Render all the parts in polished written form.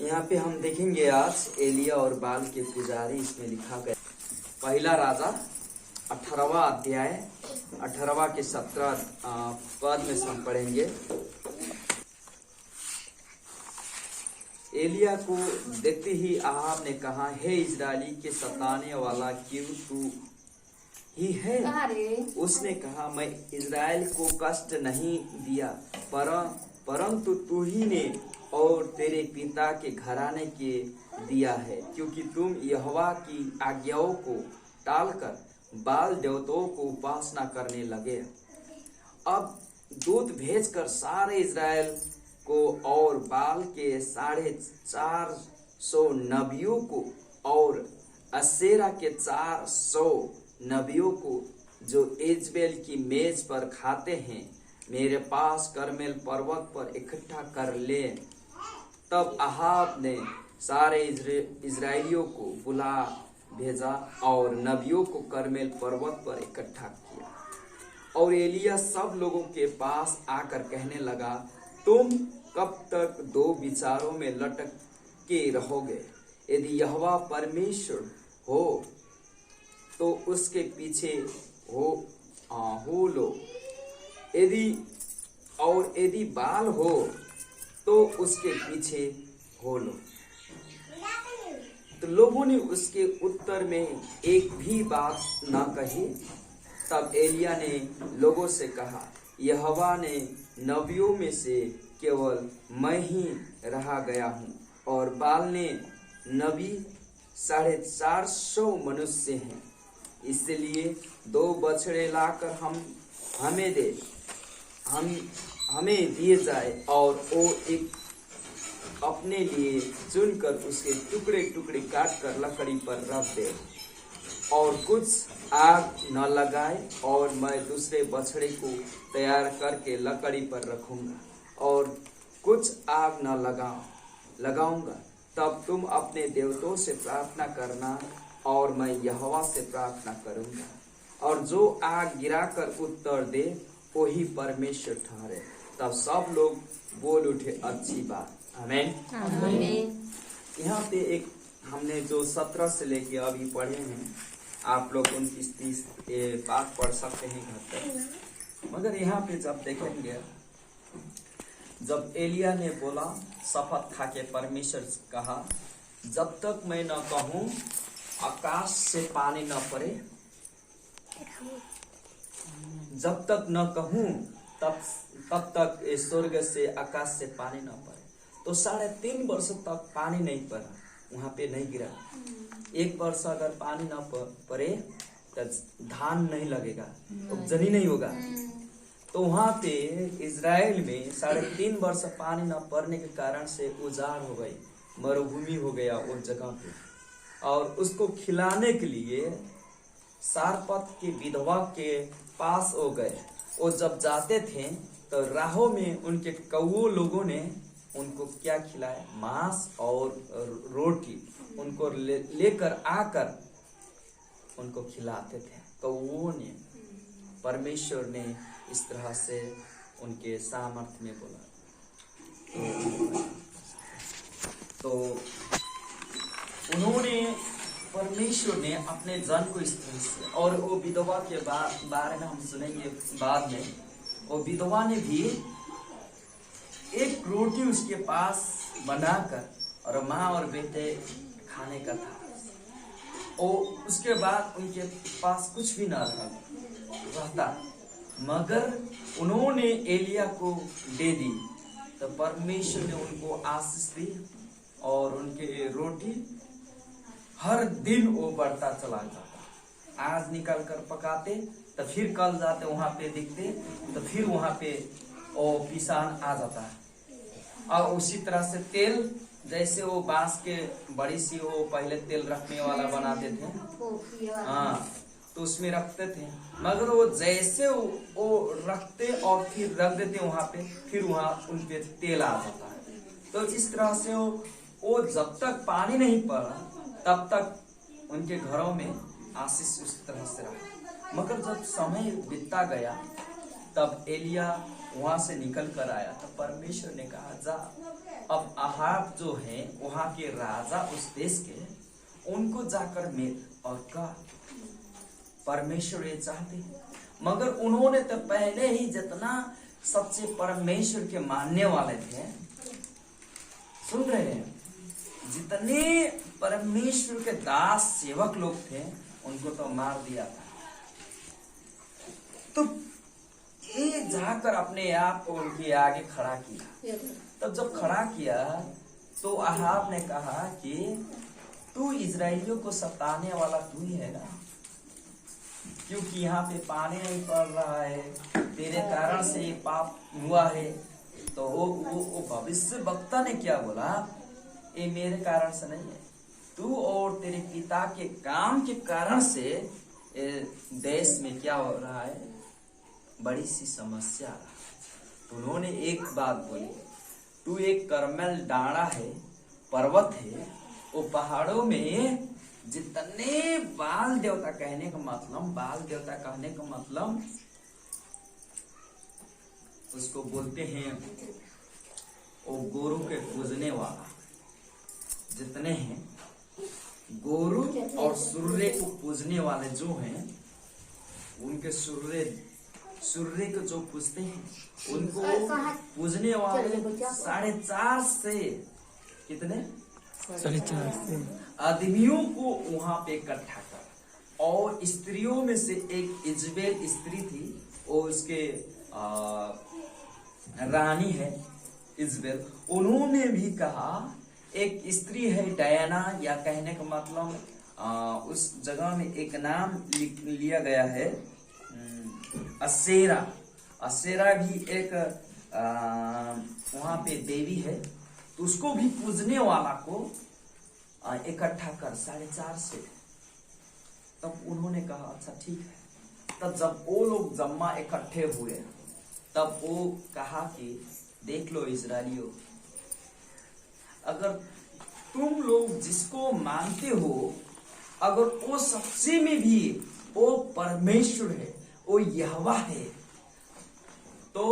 यहाँ पे हम देखेंगे आज एलिया और बाल के पुजारी, इसमें लिखा गया पहला राजा 18वां अध्याय 18वां के 17 पद में हम पढ़ेंगे। एलिया को देखते ही अहाब ने कहा, हे इजरायली के सताने वाला, क्यों तू ही है? उसने कहा, मैं इजराइल को कष्ट नहीं दिया, परंतु तू ही ने और तेरे पिता के घराने के दिया है, क्योंकि तुम यहोवा की आज्ञाओं को टालकर बाल देवताओं को उपासना करने लगे। अब दूत भेजकर सारे इजराइल को और बाल के 450 नबियों को और असेरा के 400 नबियों को जो इजबेल की मेज पर खाते हैं, मेरे पास करमेल पर्वत पर इकट्ठा कर ले। तब अहाब ने सारे इजराइलियों को बुला भेजा और नबियों को करमेल पर्वत पर इकट्ठा किया। और एलिया सब लोगों के पास आकर कहने लगा, तुम कब तक दो विचारों में लटक के रहोगे? यदि यहोवा परमेश्वर हो तो उसके पीछे हो लो, यदि बाल हो तो उसके पीछे हो लो। तो लोगों ने उसके उत्तर में एक भी बात न कही। तब एलिया ने लोगों से कहा, यहोवा ने नबियों में से केवल मैं ही रहा गया हूँ, और बाल ने नबी 450 मनुष्य हैं। इसलिए 2 बछड़े लाकर हमें दिए जाए, और वो एक अपने लिए चुनकर उसके टुकड़े टुकड़े काट कर लकड़ी पर रख दे, और कुछ आग न लगाए, और मैं दूसरे बछड़े को तैयार करके लकड़ी पर रखूंगा और कुछ आग न लगाऊंगा। तब तुम अपने देवताओं से प्रार्थना करना और मैं यहोवा से प्रार्थना करूंगा, और जो आग गिराकर उत्तर दे वही परमेश्वर ठहरे। तब सब लोग बोल उठे, अच्छी बात, आमीन। यहाँ पे एक हमने जो 17 से लेके अभी पढ़े हैं, आप लोग 29-30 बात पढ़ सकते हैं घर पर। मगर यहाँ पे जब देखेंगे, जब एलिया ने बोला, शपथ खा के परमेश्वर से कहा, जब तक मैं न कहूं आकाश से पानी न पड़े, जब तक न कहूं तब तक स्वर्ग से आकाश से पानी न पड़े। तो 3.5 वर्ष तक पानी नहीं पड़ा, वहां पे नहीं गिरा। 1 वर्ष अगर पानी न पड़े तो धान नहीं लगेगा, उपजनी नहीं होगा। तो वहां पे इजराइल में 3.5 वर्ष पानी न पड़ने के कारण से उजाड़ हो गई, मरुभूमि हो गया उस जगह पे। और उसको खिलाने के लिए सारपत की विधवा के पास हो गए। वो जब जाते थे तो राहों में उनके कौओं लोगों ने उनको क्या खिलाया? मांस और रोटी उनको लेकर आकर उनको खिलाते थे कौओं ने। परमेश्वर ने इस तरह से उनके सामर्थ्य में बोला। तो उन्होंने, परमेश्वर ने अपने जन को इस तरह से, और वो विधवा के बारे में हम सुनेंगे बाद में। वो विधवा ने भी एक रोटी उसके पास बनाकर, और माँ और बेटे खाने का था। और उसके बाद उनके पास कुछ भी ना रहता, मगर उन्होंने एलिया को दे दी। तो परमेश्वर ने उनको आशीष दी, और उनके रोटी हर दिन वो बढ़ता चला जाता। आज निकल कर पकाते तो फिर कल जाते वहां पे दिखते तो फिर वहां पे वो पिसान आ जाता है। और उसी तरह से तेल, जैसे वो बांस के बड़ी सी वो पहले तेल रखने वाला बनाते थे, हाँ, तो उसमें रखते थे। मगर वो जैसे वो रखते और फिर रख देते वहां पे, फिर वहां उन पे तेल आ जाता है। तो इस तरह से वो जब तक पानी नहीं पड़ा तब तक उनके घरों में आशीष उस तरह से रहा। मगर जब समय बीतता गया तब एलिया वहां से निकल कर आया। तब परमेश्वर ने कहा जा, अब अहाब जो है वहां के राजा उस देश के, उनको जाकर मिल और कहा परमेश्वर ये चाहते हैं। मगर उन्होंने तो पहले ही जितना सबसे परमेश्वर के मानने वाले थे, सुन रहे हैं, जितने परमेश्वर के दास सेवक लोग थे उनको तो मार दिया था। तो ये जाकर अपने आप को उनके आगे खड़ा किया। तब जब खड़ा किया तो अहाब ने कहा कि तू इजराइलियों को सताने वाला तू ही है ना, क्योंकि यहाँ पे पानी नहीं पड़ रहा है, तेरे कारण से ये पाप हुआ है। तो वो भविष्य वक्ता ने क्या बोला, ये मेरे कारण से नहीं है, तू और तेरे पिता के काम के कारण से देश में क्या हो रहा है, बड़ी सी समस्या आ रहा है। तो उन्होंने एक बात बोली, तू एक करमेल डांडा है, पर्वत है, वो पहाड़ों में जितने बाल देवता, कहने का मतलब बाल देवता कहने का मतलब उसको बोलते हैं वो गोरू के पूजने वाला, जितने हैं गोरू और सूर्य को पूजने वाले जो हैं, उनके सूर्य को जो पूजते हैं उनको पूजने वाले 4.5 से कितने 4.5 आदमियों को वहां पे इकट्ठा कर। और स्त्रियों में से एक इजबेल स्त्री थी, वो उसके रानी है इजबेल। उन्होंने भी कहा, एक स्त्री है डायना, या कहने का मतलब उस जगह में एक नाम लिया गया है असेरा। असेरा भी एक वहां पे देवी है, तो उसको भी पूजने वाला को इकट्ठा कर 4.5 से। तब उन्होंने कहा अच्छा ठीक है। तब जब वो लोग जम्मा इकट्ठे हुए, तब वो कहा कि देख लो इजराइलियों, अगर तुम लोग जिसको मानते हो, अगर वो सच्चे में भी वो परमेश्वर है, वो यहोवा है, तो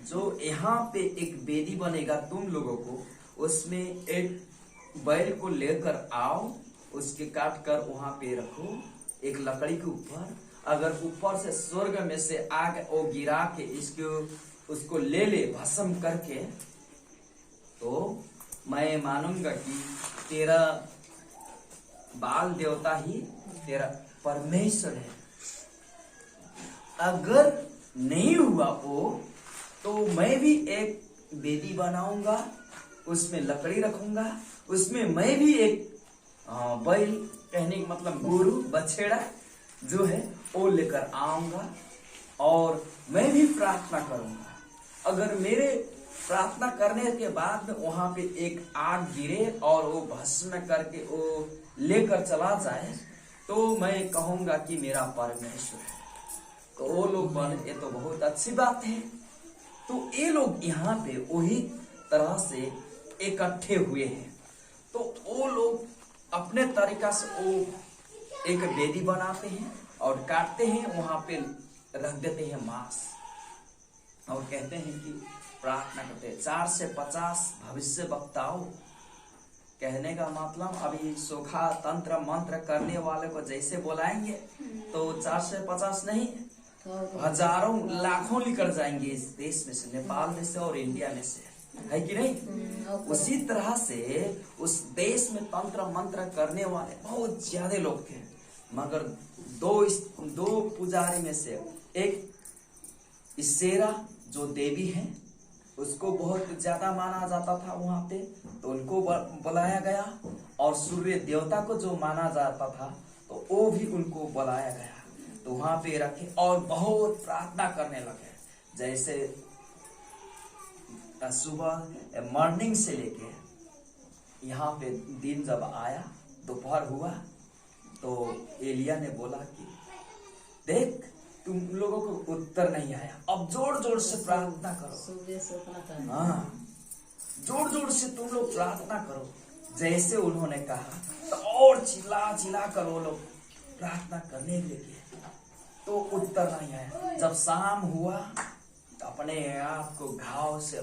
जो यहाँ पे एक वेदी बनेगा तुम लोगों को, उसमें एक बैल को लेकर आओ, उसके काट कर वहां पे रखो एक लकड़ी के ऊपर। अगर ऊपर से स्वर्ग में से आग वो गिरा के उसको ले ले भस्म करके, तो मैं मानूंगा कि तेरा बाल देवता ही तेरा परमेश्वर है। अगर नहीं हुआ वो, तो मैं भी एक वेदी बनाऊंगा, उसमें लकड़ी रखूंगा, उसमें मैं भी एक बैल, कहने का मतलब गोरू बछेड़ा जो है वो लेकर आऊंगा, और मैं भी प्रार्थना करूंगा। अगर मेरे प्रार्थना करने के बाद में वहां पे एक आग गिरे और वो भस्म करके वो लेकर चला जाए, तो मैं कहूंगा कि मेरा परमेश्वर है। तो वो लोग बोले ये तो बहुत अच्छी बात है। तो ये लोग यहाँ पे वही तरह से इकट्ठे हुए हैं। तो वो लोग अपने तरीका से वो एक वेदी बनाते हैं और काटते हैं, वहां पे रख देते हैं मांस, और कहते हैं कि प्रार्थना करते हैं। 4 से 50 भविष्य वक्ताओं, कहने का मतलब अभी सोखा तंत्र मंत्र करने वाले को जैसे बुलाएंगे तो 4 से 50 नहीं, हजारों लाखों लेकर जाएंगे इस देश में से, नेपाल में से और इंडिया में से, है कि नहीं। उसी तरह से उस देश में तंत्र मंत्र करने वाले बहुत ज्यादा लोग थे, मगर दो पुजारी में से एक इसेरा जो देवी है, उसको बहुत ज्यादा माना जाता था वहां पे, तो उनको बुलाया गया। और सूर्य देवता को जो माना जाता था, तो वो भी उनको बुलाया गया, तो वहां पे रखे और बहुत प्रार्थना करने लगे। जैसे सुबह मॉर्निंग से लेके यहाँ पे दिन जब आया, दोपहर हुआ, तो एलिया ने बोला कि देख तुम लोगों को उत्तर नहीं आया, अब जोर जोर से प्रार्थना करो। हाँ, जोर जोर से तुम लोग प्रार्थना करो। जैसे उन्होंने कहा, तो और चिल्ला चिल्ला कर वो लोग प्रार्थना करने लगे। तो उत्तर नहीं आया। जब शाम हुआ तो अपने आप को घाव से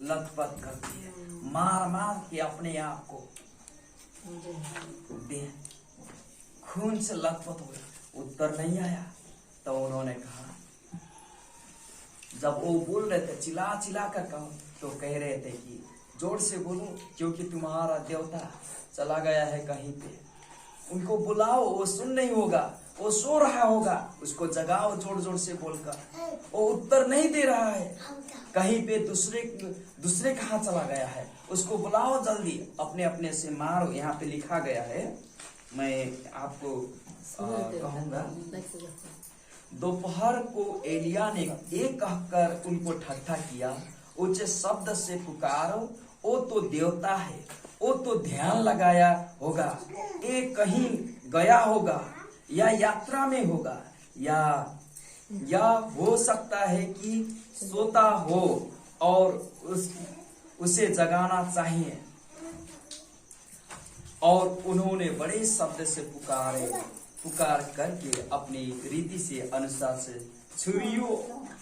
लथपथ कर दिए, मार मार के अपने आप को दे खून से लथपथ हो गया। उत्तर नहीं आया तो उन्होंने कहा, जब वो बोल रहे थे चिल्ला चिल्ला कर कहो, तो कह रहे थे कि जोर से बोलो क्योंकि तुम्हारा देवता चला गया है कहीं पे। उनको बुलाओ, वो सुन नहीं होगा, वो सो रहा होगा, उसको जगाओ जोर जोर से बोलकर। वो उत्तर नहीं दे रहा है, कहीं पे दूसरे कहाँ चला गया है, उसको बुलाओ जल्दी, अपने अपने से मारो। यहाँ पे लिखा गया है, मैं आपको कहूंगा। दोपहर को एलिया ने एक कहकर उनको ठट्ठा किया, ऊंचे शब्द से पुकारो, वो तो देवता है, वो तो ध्यान लगाया होगा, ये कहीं गया होगा या यात्रा में होगा, या हो सकता है कि सोता हो और उसे जगाना चाहिए। और उन्होंने बड़े शब्द से पुकार करके अपनी रीति से अनुसार से छुरियों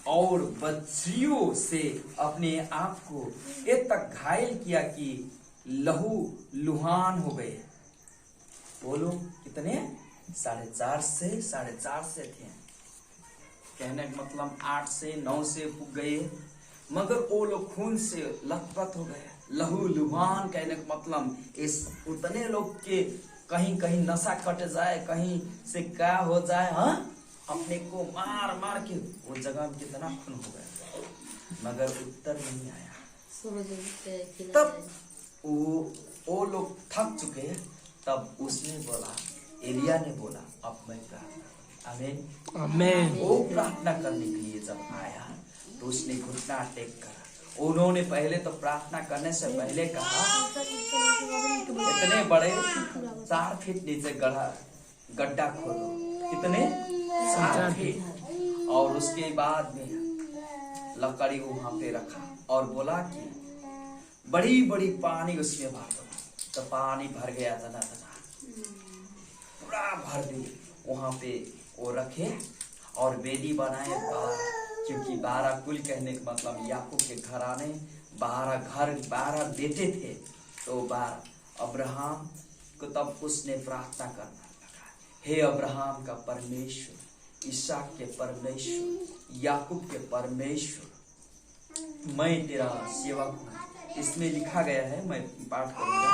और बछड़ियों से अपने आप को ये तक घायल किया कि लहू लुहान हो गए। वो लोग कितने 4.5 से थे, कहने का मतलब 8 से 9 से पुग गए, मगर वो लोग खून से लथपथ हो गए। लहू लुहान कहने का मतलब इस उतने लोग के कहीं कहीं नशा कट जाए, कहीं से क्या हो जाए, हाँ, अपने को मार मार के वो जगह में कितना खून हो गया, मगर उत्तर नहीं आया। तब वो लोग थक चुके। तब उसने बोला, एलिया ने बोला, अब मैं प्रार्थना। आमीन आमीन। वो प्रार्थना करने के लिए जब आया तो उसने घुटना टेक कर, उन्होंने पहले तो प्रार्थना करने से पहले कहा, इतने बड़े 4 फीट नीचे गड्ढा खोदो, कितने 4 फीट, और उसके बाद में लकड़ी वहां पे रखा और बोला कि बड़ी बड़ी पानी उसमें भर दो। तो पानी भर गया, तना पूरा भर दी। वहां पे वो रखे और बेदी बनाए 12, क्योंकि 12 कुल कहने का मतलब याकूब के घराने 12 बेटे थे, तो 12 अब्राहम को। तब उसने प्रार्थना करना लगा, हे अब्राहम का परमेश्वर, इसहाक के परमेश्वर, याकूब के परमेश्वर, मैं तेरा सेवक हूँ। इसमें लिखा गया है, मैं पाठ करूंगा।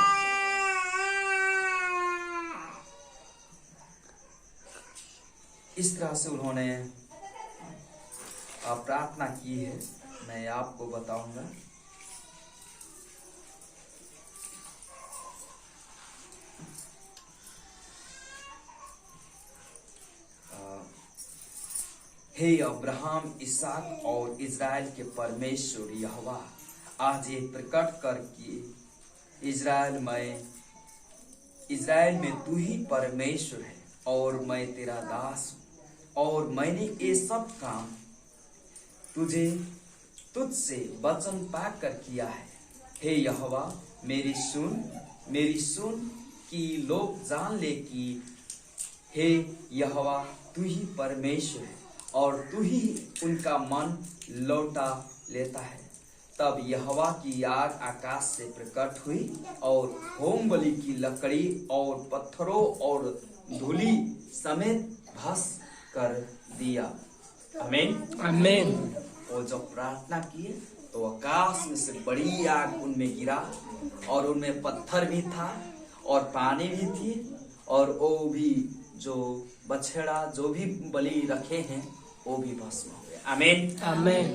इस तरह से उन्होंने प्रार्थना की है, मैं आपको बताऊंगा। हे अब्राहम, इसहाक और इज़राइल के परमेश्वर यहोवा, आज ये प्रकट कर कि इज़राइल में तू ही परमेश्वर है और मैं तेरा दास हूँ, और मैंने ये सब काम तुझसे वचन पाकर किया है। हे यहोवा, मेरी सुन कि लोग जान ले कि हे यहोवा तू ही परमेश्वर है और तू ही उनका मन लौटा लेता है। तब यहोवा की आग आकाश से प्रकट हुई और होम बलि की लकड़ी और पत्थरों और धूली समेत भस्म कर दिया। आमीन आमीन। वो जब प्रार्थना किए तो आकाश में से बड़ी आग उनमें गिरा, और उनमें पत्थर भी था और पानी भी थी, और वो भी जो बछड़ा जो भी बलि रखे हैं वो भी भस्म हो गए। आमीन आमीन।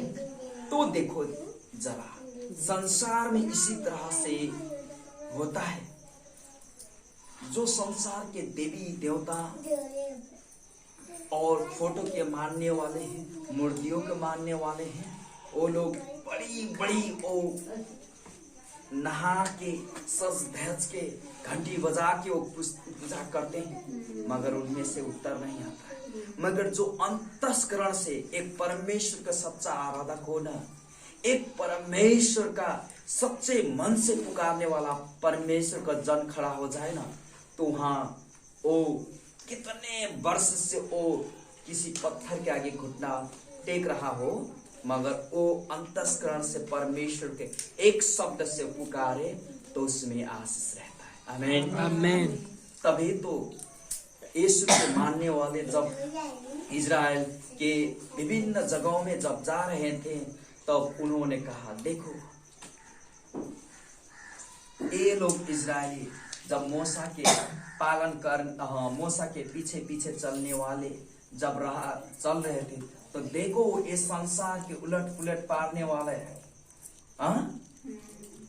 तो देखो जरा, संसार में इसी तरह से होता है। जो संसार के देवी देवता और फोटो के मानने वाले हैं, मूर्तियों के मानने वाले हैं, वो लोग बड़ी बड़ी वो नहा के सज धज के घंटी बजा के वो पूजा करते हैं, मगर उनमें से उत्तर नहीं आता है। मगर जो अंतस्करण से एक परमेश्वर का सच्चा आराधक हो ना, एक परमेश्वर का सच्चे मन से पुकारने वाला परमेश्वर का जन खड़ा हो जाए ना, तो वहां वो कितने वर्ष से वो किसी पत्थर के आगे घुटना टेक रहा हो, मगर वो अंतस्करण से परमेश्वर के एक शब्द से पुकारे तो उसमें आशीष रहता है। आमीन आमीन। तभी तो यीशु के मानने वाले जब इजराइल के विभिन्न जगहों में जब जा रहे थे, तब उन्होंने कहा, देखो ये लोग इजरायली जब मूसा के मूसा के पीछे पीछे चलने वाले जब चल रहे थे, तो देखो ये संसार के उलट पुलट पारने वाले है।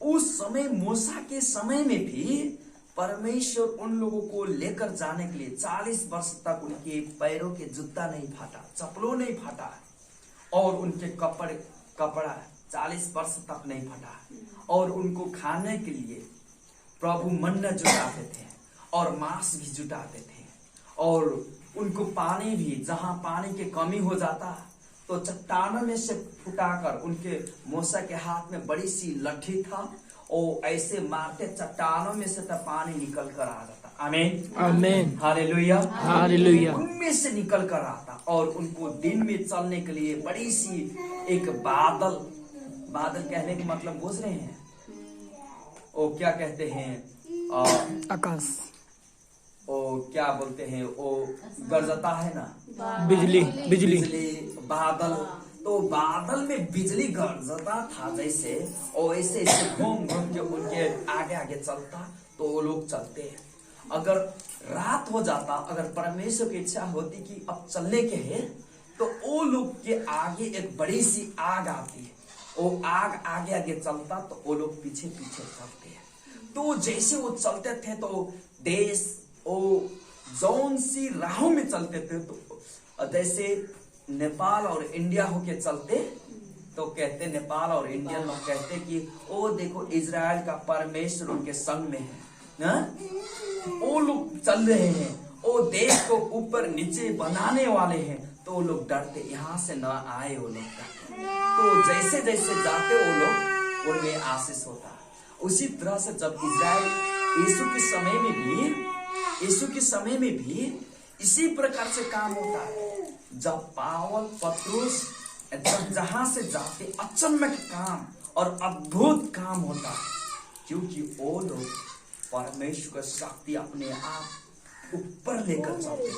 उस समय मूसा के समय में भी परमेश्वर उन लोगों को लेकर जाने के लिए 40 वर्ष तक उनके पैरों के जूता नहीं फाटा, चप्पलों नहीं फाटा, और उनके कपड़ा 40 वर्ष तक नहीं फटा, और उनको खाने के लिए प्रभु मन्ना जुटाते थे और मांस भी जुटाते थे, और उनको पानी भी, जहां पानी की कमी हो जाता तो चट्टानों में से फुटाकर, उनके मूसा के हाथ में बड़ी सी लठी था, और ऐसे मारते चट्टानों में से तब पानी निकल कर आ जाता। आमीन आमीन। Hallelujah hallelujah. उनमें से निकल कर आता, और उनको दिन में चलने के लिए बड़ी सी एक बादल कहने का मतलब बुझ रहे हैं, वो क्या कहते हैं, आकाश, वो क्या बोलते हैं, वो गरजता है ना, बिजली बादल, तो बादल में बिजली गरजता था जैसे, और ऐसे घूम घूम के उनके आगे आगे चलता, तो वो लोग चलते हैं। अगर रात हो जाता, अगर परमेश्वर की इच्छा होती कि अब चलने के है, तो वो लोग के आगे एक बड़ी सी आग आती है, वो आग आगे आगे चलता, तो वो लोग पीछे पीछे चलते हैं। तो जैसे वो चलते थे, तो देश वो जौन सी राहों में चलते थे, तो जैसे नेपाल और इंडिया होके चलते, तो कहते नेपाल और इंडियन लोग कहते कि ओ देखो इजराइल का परमेश्वर उनके संग में है ना? वो लोग चल रहे हैं, वो देश को ऊपर नीचे बनाने वाले हैं, तो वो लोग डरते, यहाँ से न आए वो लोग। तो जैसे जैसे जाते वो लोग, उनमें आशीष होता। उसी तरह से जब इजराइल यीशु के समय में भी इसी प्रकार से काम होता है। जब पावल पत्रुस जब जहां से जाते, अचम्भक काम और अद्भुत काम होता है, क्योंकि वो लोग परमेश्वर का शक्ति अपने आप ऊपर लेकर चलते थे।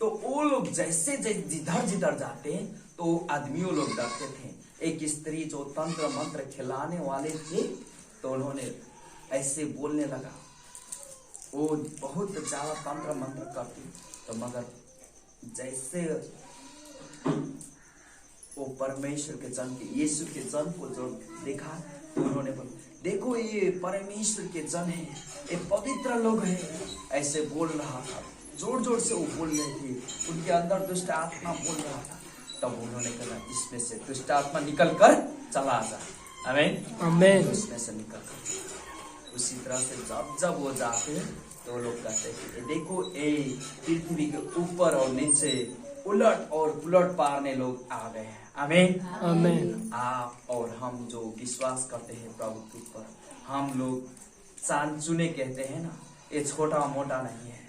तो वो लोग जैसे जिधर जिधर जाते, तो आदमियों लोग डरते थे। एक स्त्री जो तंत्र मंत्र खिलाने वाले थे, तो उन्होंने ऐसे बोलने लगा, वो बहुत ज्यादा तंत्र मंत्र करती, तो मगर जैसे वो परमेश्वर के जन के, यीशु के जन को जो देखा, तो उन्होंने बोला, देखो ये परमेश्वर के जन है, ये पवित्र लोग हैं, ऐसे बोल रहा था। जोर जोर से वो बोल रहे थे, उनके अंदर दुष्ट आत्मा बोल रहा था। तब उन्होंने कहा, इसमें से दुष्ट आत्मा निकल कर चला जा। आमीन आमीन। उसमें से निकल कर, उसी तरह से जब वो जाते, तो लोग कहते हैं, देखो ये पृथ्वी के ऊपर और नीचे उलट और पुलट पारने लोग आ गए हैं। आमीन आमीन। आप और हम जो विश्वास करते हैं प्रभु के ऊपर, हम लोग चांद चुने कहते हैं ना, ये छोटा मोटा नहीं है,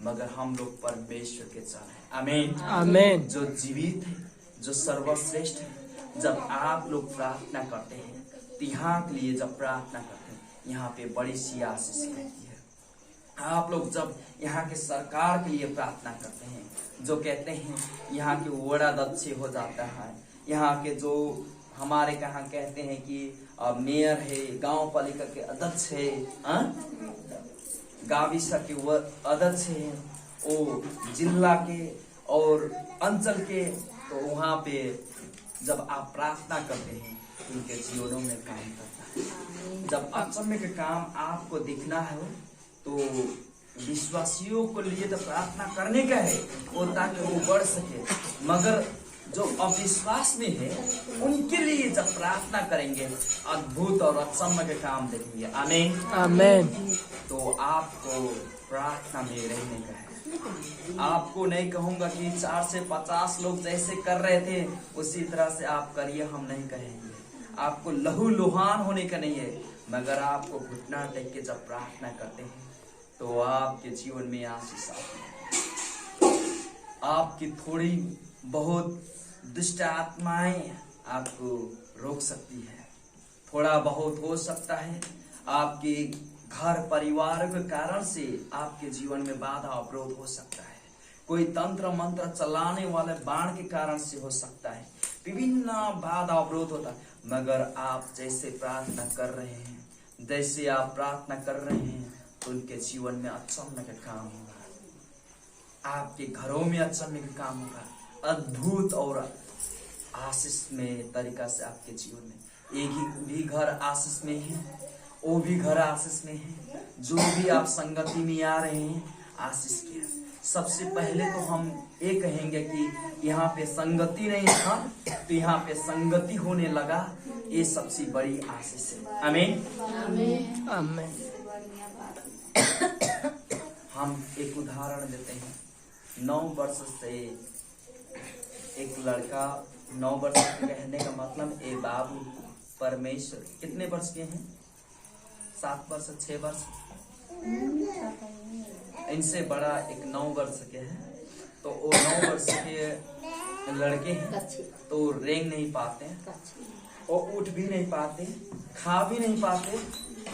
मगर हम लोग परमेश्वर के जन हैं। आमीन आमीन। जो जीवित है, जो सर्वश्रेष्ठ है। जब आप लोग प्रार्थना करते हैं, तो यहाँ के लिए जब प्रार्थना करते हैं, यहाँ पे बड़ी सी आशीष रहती है। आप लोग जब यहाँ के सरकार के लिए प्रार्थना करते हैं, जो कहते हैं यहाँ के वड़ाध्यक्ष हो जाता है, यहाँ के जो हमारे कहाँ कहते हैं कि मेयर है, गांव पालिका के अध्यक्ष है, गाविसा के अध्यक्ष है, वो जिला के और अंचल के, तो वहाँ पे जब आप प्रार्थना करते हैं, उनके जीवनों में काम करता है। जब अचम्भे का काम आपको दिखना है, तो विश्वासियों को लिए तो प्रार्थना करने का है, वो ताकि वो बढ़ सके। मगर जो अविश्वास में है, उनके लिए जब प्रार्थना करेंगे, अद्भुत और अचम्भे के काम देखेंगे। आमीन आमीन। तो आपको प्रार्थना में रहने का है। आपको नहीं कहूंगा कि 4 से 50 लोग जैसे कर रहे थे उसी तरह से आप करिए, हम नहीं कहेंगे। आपको लहू लुहान होने का नहीं है, मगर आपको घुटना टेक के जब प्रार्थना करते हैं, तो आपके जीवन में आशीष आती है। आपकी थोड़ी बहुत दुष्ट आत्माएं आपको रोक सकती है। थोड़ा बहुत हो सकता है आपके घर परिवार के कारण से आपके जीवन में बाधा अवरोध हो सकता है। कोई तंत्र मंत्र चलाने वाले बाण के कारण से हो सकता है। विभिन्न बाधा अवरोध होता है, मगर आप जैसे प्रार्थना कर रहे हैं, जैसे आप प्रार्थना कर रहे हैं, तो उनके जीवन में अचम्म का काम होगा। आपके घरों में अचम्म का काम होगा। अद्भुत और आशीष में तरीका से आपके जीवन में एक ही भी घर आशीष में है, वो भी घर आशीष में है। जो भी आप संगति में आ रहे हैं, आशीष के सबसे पहले तो हम ये कहेंगे कि यहाँ पे संगति नहीं था, तो यहाँ पे संगति होने लगा। ये सबसे बड़ी आशीष है। आमीन आमीन। आमीन। हम एक उदाहरण देते हैं। 9 वर्ष से एक लड़का, 9 वर्ष के कहने का मतलब ए बाबू परमेश्वर कितने वर्ष के हैं? 7 वर्ष 6 वर्ष, इनसे बड़ा एक 9 वर्ष के हैं। तो वो 9 वर्ष के लड़के हैं, तो रेंग नहीं पाते, वो उठ भी नहीं पाते, खा भी नहीं पाते,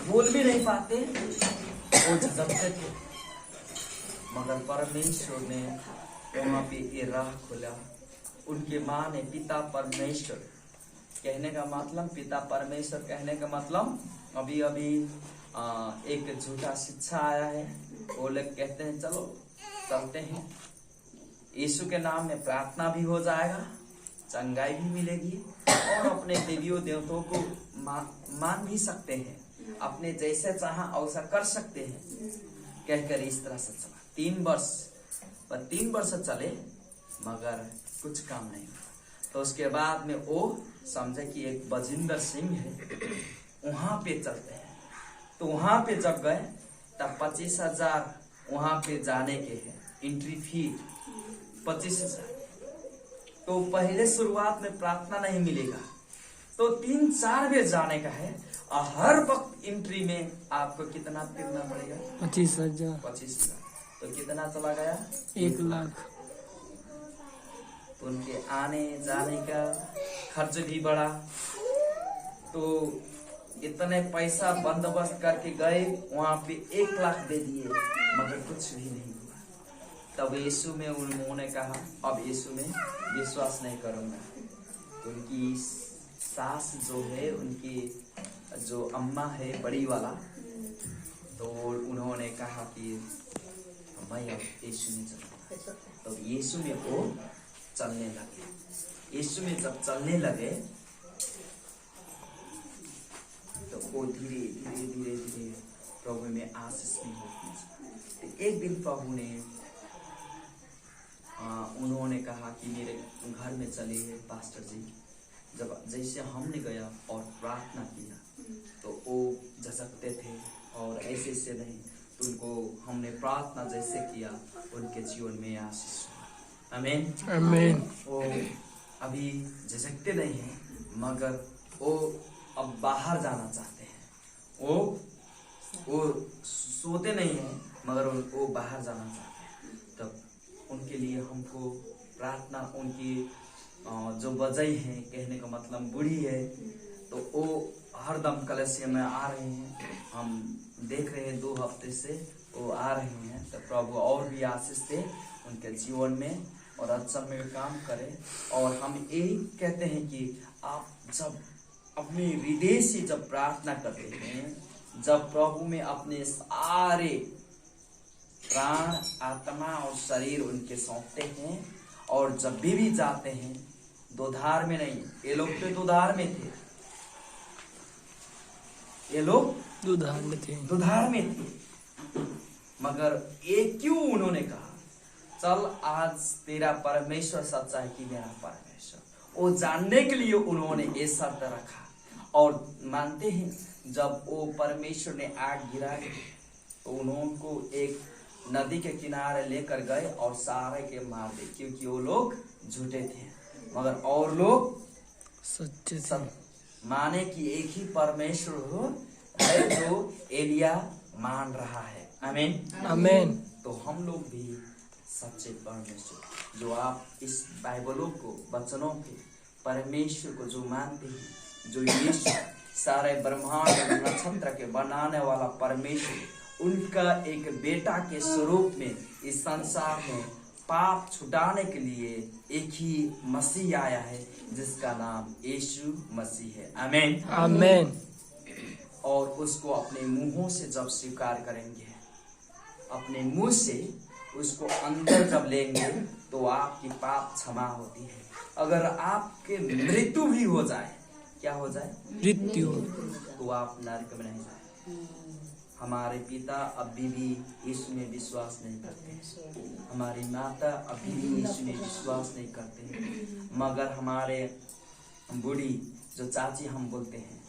बोल भी नहीं पाते, वो झपकते थे। मगर परमेश्वर ने वहां पे ये राह खोला। उनके माँ ने पिता परमेश्वर कहने का मतलब, पिता परमेश्वर कहने का मतलब अभी अभी एक झूठा शिक्षा आया है। वो लोग कहते हैं चलो चलते हैं, यीशु के नाम में प्रार्थना भी हो जाएगा, चंगाई भी मिलेगी, और अपने देवियों देवताओं को मान भी सकते हैं, अपने जैसे चाहा अवसर कर सकते हैं, कहकर इस तरह से चला। 3 वर्ष चले, मगर कुछ काम नहीं हुआ। तो उसके बाद में वो समझे कि एक बजिंदर सिंह है, वहां पे चलते हैं। तो वहां पे जब गए तब 25,000 वहां पे जाने के हैं, एंट्री फी 25,000। तो पहले शुरुआत में प्रार्थना नहीं मिलेगा, तो 3-4 बेर जाने का है, और हर वक्त एंट्री में आपको कितना देना पड़ेगा? 25,000। 25,000। तो कितना चला गया? 1 लाख। तो उनके आने जाने का खर्च भी बढ़ा। तो इतने पैसा बंदोबस्त करके गए, वहां पे 1 लाख दे दिए, मगर कुछ भी नहीं हुआ। तब यीशु में उन्होंने कहा अब यीशु में विश्वास नहीं करूंगा। तो उनकी सास जो है, उनकी जो अम्मा है बड़ी वाला, तो उन्होंने कहा कि मैं अब यीशु में चलूंगा। तो यीशु में वो चलने लगे। यीशु में जब चलने लगे तो वो धीरे धीरे धीरे धीरे प्रभु में आशीष में होती। तो एक दिन प्रभु ने उन्होंने कहा कि मेरे घर में चलिए पास्टर जी। जब जैसे हमने गया और प्रार्थना किया, तो वो झसकते थे और ऐसे नहीं, तो उनको हमने प्रार्थना जैसे किया, उनके जीवन में आशीष हुआ। आमीन आमीन। वो अभी झसकते नहीं हैं, मगर वो अब बाहर जाना चाहते हैं। वो सोते नहीं हैं, मगर वो बाहर जाना चाहते हैं। तब उनके लिए हमको प्रार्थना, उनकी जो वजह है, कहने का मतलब बूढ़ी है, तो वो हरदम कलसिया में आ रहे हैं। हम देख रहे हैं 2 हफ्ते से वो आ रहे हैं। तो प्रभु और भी आशीष दे उनके जीवन में, और अच्छा में काम करे। और हम यही कहते हैं कि आप जब अपने हृदय से जब प्रार्थना करते हैं, जब प्रभु में अपने सारे प्राण, आत्मा और शरीर उनके सौंपते हैं, और जब भी जाते हैं, दोधार में नहीं, ये लोग तो दोधार में थे, ये लोग दुधार में थे, मगर ये क्यों उन्होंने कहा चल आज तेरा परमेश्वर सच्चा है कि मेरा परमेश्वर, वो जानने के लिए उन्होंने ये शर्त रखा। और मानते हैं जब वो परमेश्वर ने आग गिराई, तो उनको एक नदी के किनारे लेकर गए और सारे के मार दिए, क्योंकि वो लोग झूठे थे, मगर और लोग सच्चे थे। माने कि एक ही परमेश्वर हो है जो एलिया मान रहा है। आमीन आमीन। तो हम लोग भी सच्चे परमेश्वर। जो आप इस बाइबलों को, वचनों के परमेश्वर को जो मानते हैं, जो यीशु सारे ब्रह्मांड और नक्षत्र के बनाने वाला परमेश्वर, उनका एक बेटा के स्वरूप में इस संसार में पाप छुटाने के लिए एक ही मसीह आया है, जिसका नाम यीशु मसीह है। आमीन आमीन। और उसको अपने मुंहों से जब स्वीकार करेंगे, अपने मुंह से उसको अंदर जब लेंगे, तो आपकी पाप क्षमा होती है। अगर आपके मृत्यु भी हो जाए, क्या हो जाए? मृत्यु। तो आप नरक में नहीं जाए। हमारे पिता अभी भी यीशु में विश्वास नहीं करते, हमारी माता अभी भी यीशु में विश्वास नहीं करते। मगर हमारे बूढ़ी जो चाची हम बोलते हैं,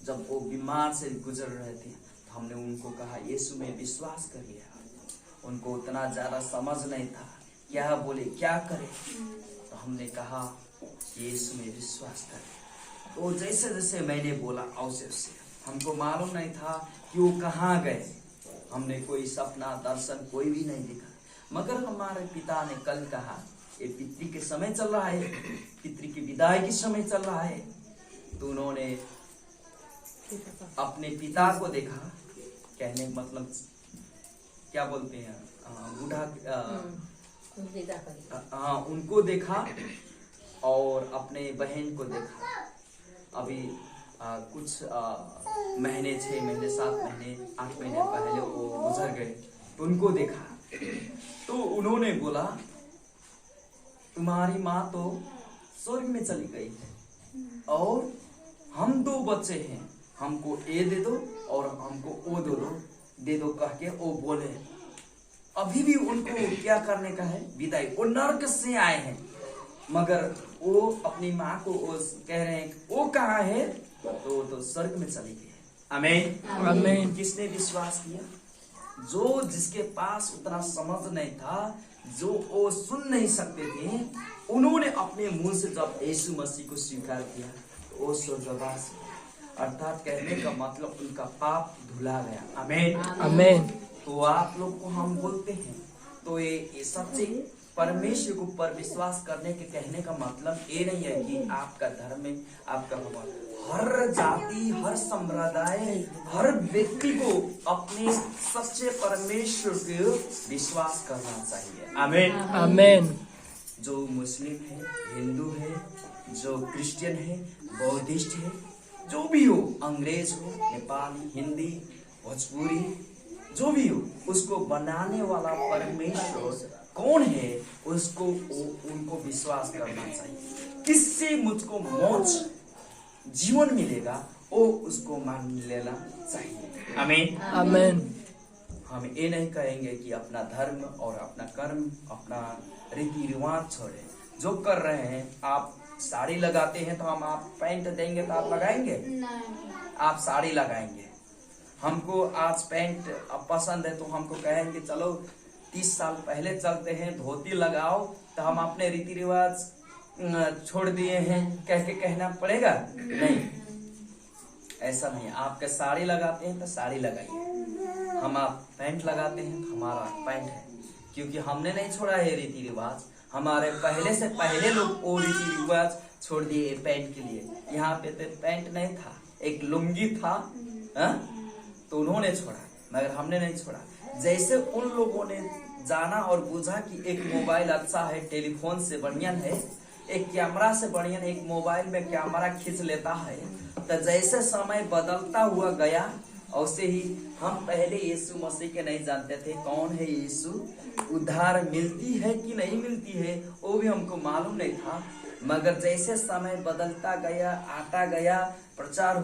जब वो बीमार से गुजर रहे थे, तो हमने उनको कहा यीशु में विश्वास करिए। उनको उतना ज्यादा समझ नहीं था, क्या बोले क्या करे, तो हमने कहा यीशु में विश्वास करें। तो जैसे जैसे मैंने बोला, वैसे हमको मालूम नहीं था कि वो कहाँ गए। हमने कोई सपना दर्शन कोई भी नहीं देखा, मगर हमारे पिता ने कल कहा ये पितृ के समय चल रहा है, पितृ की विदाई के समय चल रहा है। तो उन्होंने अपने पिता को देखा, कहने मतलब क्या बोलते हैं, बूढ़ा, उनको देखा और अपने बहन को देखा। अभी कुछ महीने, 6 महीने, 7 महीने, 8 महीने पहले वो गुजर गए, तो उनको देखा। तो उन्होंने बोला तुम्हारी माँ तो स्वर्ग में चली गई है और हम 2 बच्चे हैं, हमको ये दे दो और हमको वो दे दो कह के वो बोले। अभी भी उनको क्या करने का है? विदाई। वो नरक से आए हैं, मगर वो अपनी माँ को वो कह रहे हैं वो कहाँ है, तो स्वर्ग में चली गई है। आमीन आमीन। किसने विश्वास किया? जो जिसके पास उतना समझ नहीं था, जो वो सुन नहीं सकते थे, उन्होंने अपने मुंह से जब यीशु मसीह को स्वीकार किया, तो वो स्वर्गवास, अर्थात कहने का मतलब उनका पाप धुला गया। आमीन आमीन। तो आप लोग को हम बोलते हैं, तो ये सच्चे परमेश्वर के ऊपर विश्वास करने के कहने का मतलब ये नहीं है कि आपका धर्म में आपका भगवान, हर जाति, हर संप्रदाय, हर व्यक्ति को अपने सच्चे परमेश्वर के विश्वास करना चाहिए। आमीन आमीन। जो मुस्लिम है, हिंदू है, जो क्रिश्चियन है, बौद्धिस्ट है, जो भी हो, अंग्रेज हो, नेपाली, हिंदी, भोजपुरी, जो भी हो, उसको बनाने वाला परमेश्वर कौन है, उसको उनको विश्वास करना चाहिए। किससे मुझको मोक्ष जीवन मिलेगा, वो उसको मान लेना चाहिए। आमीन आमीन। हम ये नहीं कहेंगे कि अपना धर्म और अपना कर्म, अपना रीति रिवाज छोड़े। जो कर रहे हैं, आप साड़ी लगाते हैं तो हम आप पैंट देंगे तो आप लगाएंगे? आप साड़ी लगाएंगे। हमको आज पैंट पसंद है तो हमको कहेंगे चलो 30 साल पहले चलते हैं, धोती लगाओ, तो हम अपने रीति रिवाज छोड़ दिए हैं कह के कहना पड़ेगा? नहीं, ऐसा नहीं। आपके साड़ी लगाते हैं तो साड़ी लगाइए, हम आप पैंट लगाते हैं तो हमारा पैंट है, क्योंकि हमने नहीं छोड़ा है रीति रिवाज। हमारे पहले से पहले लोग वो रीति रिवाज छोड़ दिए पैंट के लिए। यहाँ पे तो पैंट नहीं था, एक लुंगी था, तो उन्होंने छोड़ा, मगर हमने नहीं छोड़ा। जैसे उन लोगों ने जाना और बुझा कि एक मोबाइल अच्छा है, टेलीफोन से बढ़िया है, एक कैमरा से बढ़िया, एक मोबाइल में कैमरा खींच लेता है, तो जैसे समय बदलता हुआ गया, वैसे ही हम पहले यीशु मसीह के नहीं जानते थे कौन है यीशु, उद्धार मिलती है कि नहीं मिलती है वो भी हमको मालूम नहीं था। मगर जैसे समय बदलता गया, आता गया, प्रचार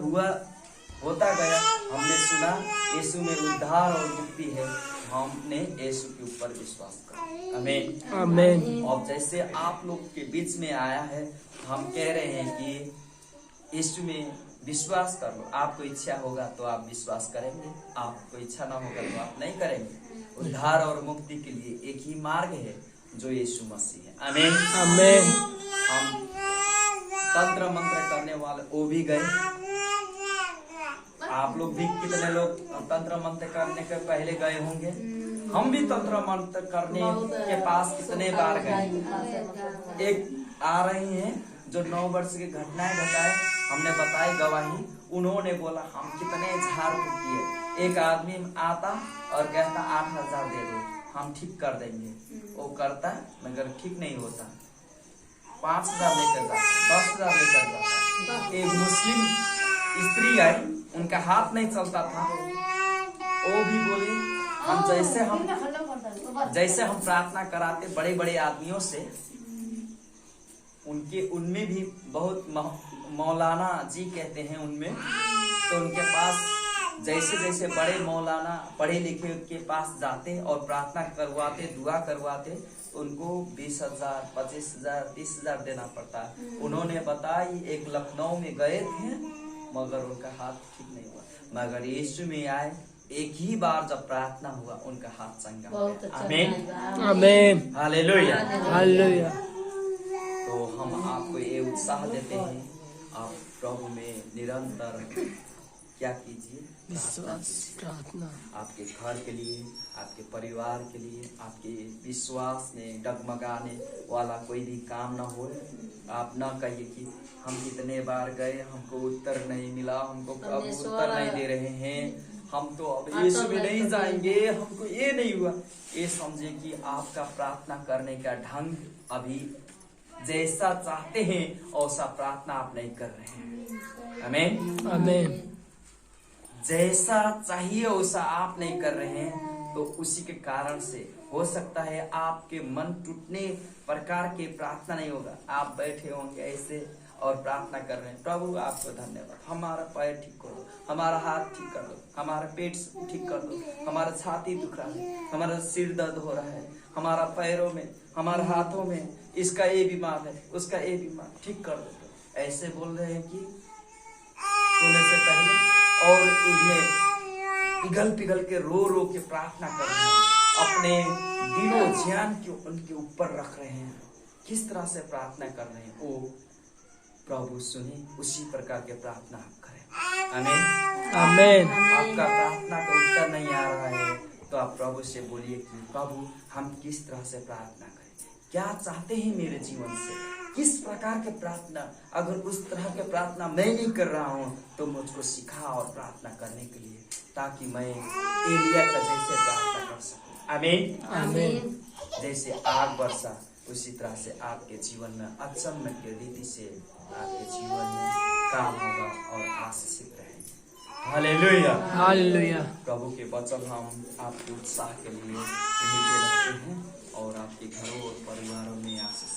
होता गया, हमने सुना यीशु में उद्धार और मुक्ति है, हमने यीशु के ऊपर विश्वास किया। आमीन आमीन। और जैसे आप लोग के बीच में आया है, हम कह रहे हैं कि यीशु में विश्वास कर लो। आपको इच्छा होगा तो आप विश्वास करेंगे, आपको इच्छा ना होगा तो आप नहीं करेंगे। उद्धार और मुक्ति के लिए एक ही मार्ग है, जो यीशु मसीह है। आमीन आमीन। हम तंत्र मंत्र करने वाले वो भी गए, आप लोग भी कितने लोग तंत्र मंत्र करने के पहले गए होंगे? हम भी तंत्र मंत्र करने के पास कितने बार गए। एक आ रही हैं जो 9 वर्ष की घटनाएं बताए, हमने बताई गवाही, उन्होंने बोला हम कितने झाड़ फूक किए। एक आदमी आता और कहता 8,000 दे दो, हम ठीक कर देंगे। वो करता मगर ठीक नहीं होता, 5,000 लेकर जाता, 10,000 लेकर जाता। एक मुस्लिम स्त्री आई, उनका हाथ नहीं चलता था, वो भी बोली हम जैसे हम प्रार्थना कराते बड़े बड़े आदमियों से, उनमें भी बहुत मौलाना जी कहते हैं उनमें, तो उनके पास जैसे जैसे बड़े मौलाना पढ़े लिखे के पास जाते और प्रार्थना करवाते, दुआ करवाते, उनको 20,000, 25,000, 30,000 देना पड़ता है। उन्होंने बताया एक लखनऊ में गए थे मगर उनका हाथ ठीक नहीं हुआ, मगर यीशु में आए, एक ही बार जब प्रार्थना हुआ उनका हाथ चंगा हो गया। आमीन, आमीन, हालेलुया, हालेलुया। तो हम आपको ये उत्साह देते हैं, आप प्रभु में निरंतर क्या कीजिए, विश्वास, प्रार्थना, आपके घर के लिए, आपके परिवार के लिए, आपके विश्वास में डगमगाने वाला कोई भी काम ना हो। आप ना कहिए कि हम कितने बार गए, हमको उत्तर नहीं मिला, हमको अब उत्तर नहीं दे रहे हैं, हम तो अब यीशु में नहीं जाएंगे, हमको ये नहीं हुआ। ये समझे कि आपका प्रार्थना करने का ढंग अभी जैसा चाहते हैं वैसा प्रार्थना आप नहीं कर रहे हैं। आमीन, आमीन। जैसा चाहिए वैसा आप नहीं कर रहे हैं, तो उसी के कारण से हो सकता है आपके मन टूटने प्रकार के प्रार्थना नहीं होगा। आप बैठे होंगे ऐसे और प्रार्थना कर रहे हैं, प्रभु आपको धन्यवाद, हमारा पैर ठीक कर दो, हमारा हाथ ठीक कर दो, हमारा पेट ठीक कर दो, हमारा छाती दुख रहा है, हमारा सिर दर्द हो रहा है, हमारा पैरों में, हमारे हाथों में, इसका ये बीमार है, उसका ये बीमार, ठीक कर दो। ऐसे बोल रहे हैं कि सोने से पहले, और उनमें पिघल के रो के प्रार्थना कर रहे हैं, अपने दिलो जान के उनके ऊपर रख रहे हैं। किस तरह से प्रार्थना कर रहे हैं वो प्रभु सुने, उसी प्रकार के प्रार्थना आप करें। आमीन, आमीन। आपका प्रार्थना का उत्तर नहीं आ रहा है तो आप प्रभु से बोलिए कि प्रभु हम किस तरह से प्रार्थना करें, क्या चाहते हैं मेरे जीवन से, किस प्रकार के प्रार्थना, अगर उस तरह के प्रार्थना मैं नहीं कर रहा हूँ तो मुझको सिखा और प्रार्थना करने के लिए, ताकि मैं एलिया का जैसे प्रार्थना कर सकूं। आमीन, आमीन। जैसे आग वर्षा उसी तरह से आपके जीवन में अचम्म की रीति से आपके जीवन में काम होगा और आशीषित रहेंगे। Hallelujah, hallelujah. प्रभु के वचन हम आपके उत्साह के लिए यहीं पे रखते हैं और आपके घरों और परिवारों में आशीष